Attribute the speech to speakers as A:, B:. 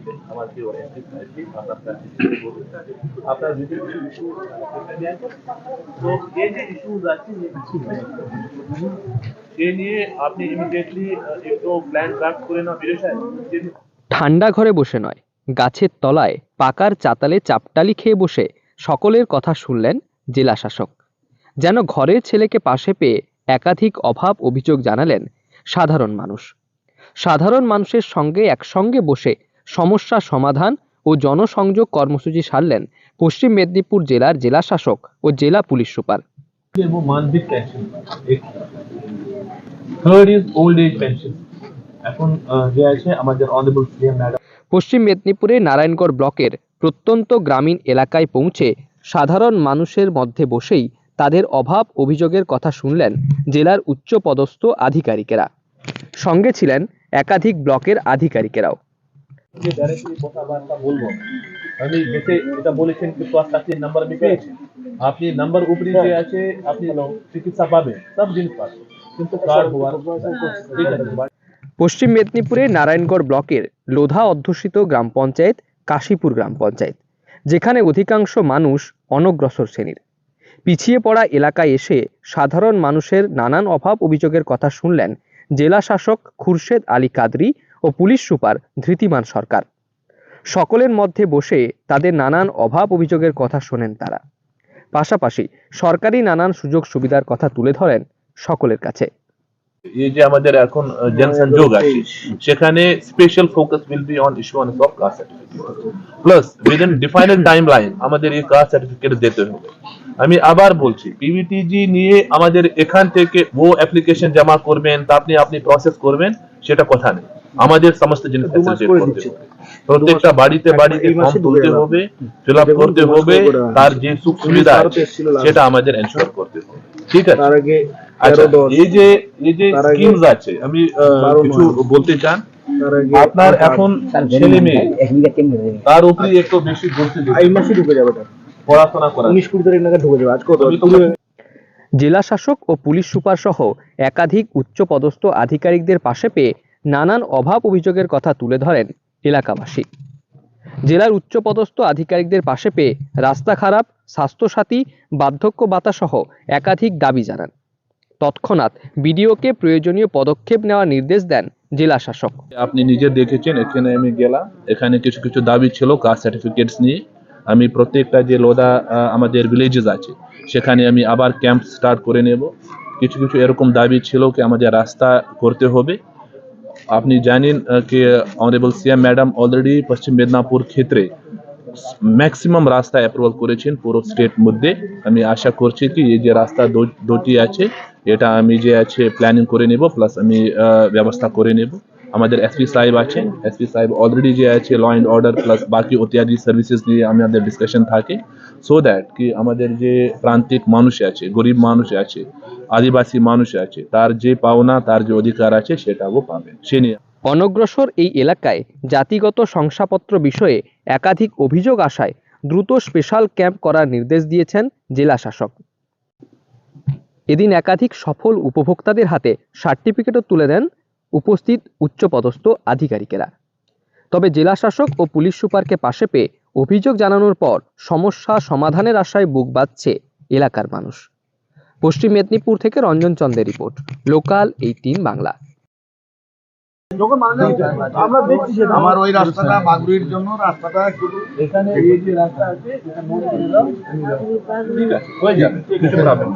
A: দিতে আমার কি আপনার বিভিন্ন ইস্যু তো ये जो इश्यूज আছে ये নিয়ে আপনি ইমিডিয়েটলি একটু প্ল্যান ড্রাফট করে না বিরেশায়
B: ঠান্ডা ঘরে বসে নয়, গাছের তলায় পাকার চাতালে চাপটালি খেয়ে বসে সকলের কথা শুনলেন জেলা শাসক। যেন ঘরের ছেলেকে পাশে পেয়ে একাধিক অভাব অভিযোগ জানালেন সাধারণ মানুষ। সাধারণ মানুষের সঙ্গে একসঙ্গে বসে সমস্যা সমাধান ও জনসংযোগ কর্মসূচি সারলেন পশ্চিম মেদিনীপুর জেলার জেলা শাসক ও জেলা পুলিশ সুপার।
A: वो मानसिक पेंशन एक third is old age pension এখন যে আছে আমাদের অনারেবল সিএম ম্যাডাম
B: পশ্চিম মেদিনীপুরে নারায়ণগড় ব্লকের প্রত্যন্ত গ্রামীণ এলাকায় পৌঁছে সাধারণ মানুষের মধ্যে বসেই তাদের অভাব অভিযোগের কথা শুনলেন জেলার উচ্চপদস্থ আধিকারিকেরা। সঙ্গে ছিলেন একাধিক ব্লকের আধিকারিকেরাও।
A: ডাইরেক্টলি কথাবার্তা বলবো আমি যেতে এটা বলেছেন কি স্বাস্থ্য নাম্বার আমি পেয়েছি আপনি নাম্বার উপরে যে আছে আপনি চিকিৎসা পাবেন সব জিনিস পাবেন কিন্তু কার্ড হওয়ার ঠিক আছে।
B: পশ্চিম মেদিনীপুরে নারায়ণগড় ব্লকের লোধা অধ্যুষিত গ্রাম পঞ্চায়েত কাশীপুর গ্রাম পঞ্চায়েত, যেখানে অধিকাংশ মানুষ অনগ্রসর শ্রেণীর। পিছিয়ে পড়া এলাকায় এসে সাধারণ মানুষের নানান অভাব অভিযোগের কথা শুনলেন জেলা শাসক খুরশেদ আলী কাদরি ও পুলিশ সুপার ধৃতিমান সরকার। সকলের মধ্যে বসে তাদের নানান অভাব অভিযোগের কথা শোনেন তারা। পাশাপাশি সরকারি নানান সুযোগ সুবিধার কথা তুলে ধরেন সকলের কাছে।
A: এই যে আমাদের এখন জনসংযোগ আছে সেখানে special focus will be on issuance of caste certificate plus within defined timeline আমাদের এই কাস্ট সার্টিফিকেট দিতে হবে। আমি আবার বলছি পিভিটিজি নিয়ে আমাদের এখান থেকে ও অ্যাপ্লিকেশন জমা করবেন তা আপনি প্রসেস করবেন সেটা কথা নেই, আমাদের সমস্ত জিনিস ফ্যাসিলিটেট করতে হবে। প্রত্যেকটা বাড়িতে বাড়িতে ফর্ম তুলতে হবে, ফিল আপ করতে হবে, তার যে সুখ সুবিধা সেটা আমাদের এনশিওর করতে হবে। ঠিক আছে। আচ্ছা এই যে স্কিমস আছে আমি কিছু বলতে চান আপনার এখন ছেলে মেয়ে তার উপরে একটু বেশি বলতে এই মাসে ঢুকে যাবে পড়াশোনা করা 19-20 তারিখ নাগাদ ঢুকে যাবে। আজ কত
B: জেলা শাসক ও পুলিশ সুপার সহ একাধিক উচ্চপদস্থ আধিকারিকদের পাশে পেয়ে নানান অভাব অভিযোগের কথা তুলে ধরেন এলাকাবাসী। জেলার উচ্চপদস্থ আধিকারিকদের পাশে পেয়ে রাস্তা খারাপ, স্বাস্থ্যসাথী, বার্ধক্য ভাতা সহ একাধিক দাবি জানান। তৎক্ষণাৎ বিডিওকে প্রয়োজনীয় পদক্ষেপ নেওয়ার নির্দেশ দেন জেলা শাসক।
A: আপনি নিজে দেখেছেন এখানে আমি গেলাম, এখানে কিছু কিছু দাবি ছিল কাস্ট সার্টিফিকেটস নিয়ে। আমি প্রত্যেকটা যে লোধা আমাদের ভিলেজেস আছে সেখানে আমি আবার ক্যাম্প স্টার্ট করে নেব। কিছু কিছু এরকম দাবি ছিল কি আমাদের রাস্তা করতে হবে। আপনি জানেন কি অনারেবল সিএম ম্যাডাম অলরেডি পশ্চিম মেদিনীপুর ক্ষেত্রে ম্যাক্সিমাম রাস্তা অ্যাপ্রুভাল করেছেন পুরো স্টেট মধ্যে। আমি আশা করছি কি এই যে রাস্তা দুটি আছে এটা আমি যে আছে প্ল্যানিং করে নেব প্লাস আমি ব্যবস্থা করে নেব। আমাদের এসপি সাহেব আছেন, এসপি সাহেব অলরেডি যে আছে ল অ্যান্ড অর্ডার প্লাস বাকি ইত্যাদি সার্ভিসেস নিয়ে আমাদের ডিসকাশন থাকে সো দ্যাট কি আমাদের যে প্রান্তিক মানুষ আছে, গরিব মানুষ আছে, আদিবাসী মানুষ আছে, তার যে পাওনা তার যে অধিকার আছে সেটাও পাবেন। সে নিয়ে
B: অনগ্রসর এই এলাকায় জাতিগত শংসাপত্র বিষয়ে একাধিক অভিযোগ আসায় দ্রুত স্পেশাল ক্যাম্প করার নির্দেশ দিয়েছেন জেলা শাসক। এদিন একাধিক সফল উপভোক্তাদের হাতে সার্টিফিকেটও তুলে দেন উপস্থিত উচ্চপদস্থ আধিকারিকেরা। তবে জেলা শাসক ও পুলিশ সুপারকে পাশে পেয়ে অভিযোগ জানানোর পর সমস্যা সমাধানের আশায় বুক বাঁধছে এলাকার মানুষ। পশ্চিম মেদিনীপুর থেকে রঞ্জন চন্দ্রের রিপোর্ট, লোকাল 18 বাংলা।
C: আমরা দেখছি সেটা আমার ওই রাস্তাটা বাগরুইর জন্য রাস্তাটা
A: এখানে এই যে রাস্তা আছে এটা নোট করে দাও, ঠিক আছে হয়ে যাবে, কিছু প্রবলেম